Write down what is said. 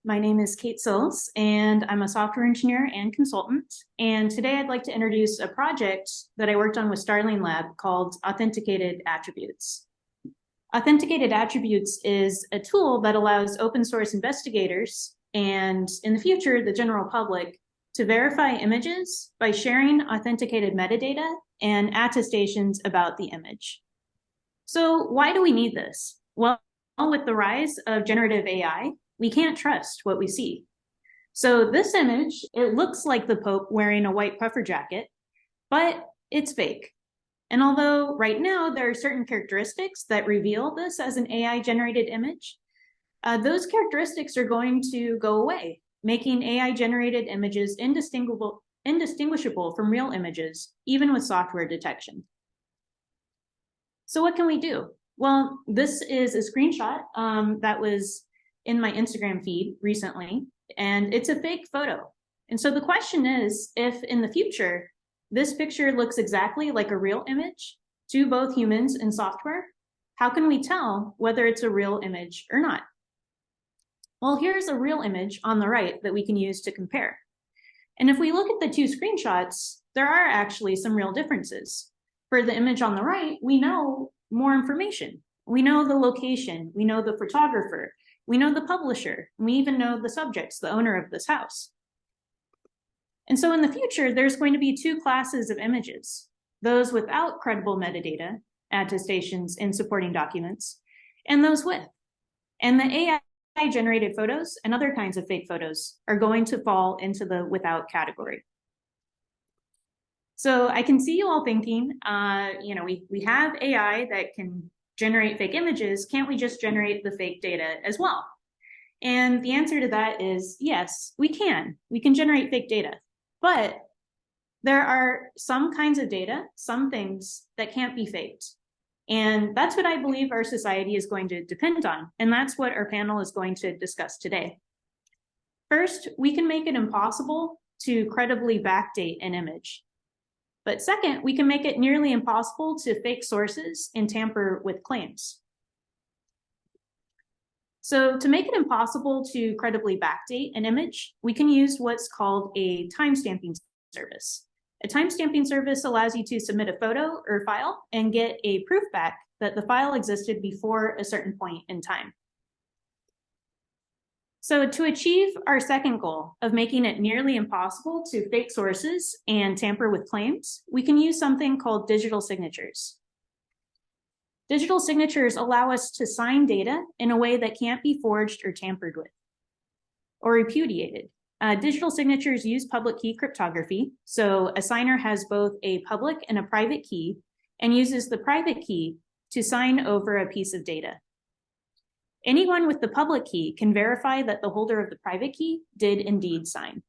My name is Kate Sills, and I'm a software engineer and consultant. And today I'd like to introduce a project that I worked on with Starling Lab called Authenticated Attributes. Authenticated Attributes is a tool that allows open source investigators and, in the future, the general public to verify images by sharing authenticated metadata and attestations about the image. So why do we need this? Well, with the rise of generative AI, we can't trust what we see. So this image, it looks like the Pope wearing a white puffer jacket, but it's fake. And although right now there are certain characteristics that reveal this as an AI-generated image, those characteristics are going to go away, making AI-generated images indistinguishable from real images, even with software detection. So what can we do? Well, this is a screenshot that was in my Instagram feed recently, and it's a fake photo. And so the question is, if in the future, this picture looks exactly like a real image to both humans and software, how can we tell whether it's a real image or not? Well, here's a real image on the right that we can use to compare. And if we look at the two screenshots, there are actually some real differences. For the image on the right, we know more information. We know the location, we know the photographer, we know the publisher, and we even know the subjects, the owner of this house. And so in the future, there's going to be two classes of images, those without credible metadata, attestations, and supporting documents, and those with. And the AI-generated photos and other kinds of fake photos are going to fall into the without category. So I can see you all thinking, we have AI that can generate fake images. Can't we just generate the fake data as well? And the answer to that is yes, we can. We can generate fake data. But there are some kinds of data, some things that can't be faked. And that's what I believe our society is going to depend on. And that's what our panel is going to discuss today. First, we can make it impossible to credibly backdate an image. But second, we can make it nearly impossible to fake sources and tamper with claims. So to make it impossible to credibly backdate an image, we can use what's called a timestamping service. A timestamping service allows you to submit a photo or file and get a proof back that the file existed before a certain point in time. So to achieve our second goal of making it nearly impossible to fake sources and tamper with claims, we can use something called digital signatures. Digital signatures allow us to sign data in a way that can't be forged or tampered with or repudiated. Digital signatures use public key cryptography, so a signer has both a public and a private key and uses the private key to sign over a piece of data. Anyone with the public key can verify that the holder of the private key did indeed sign.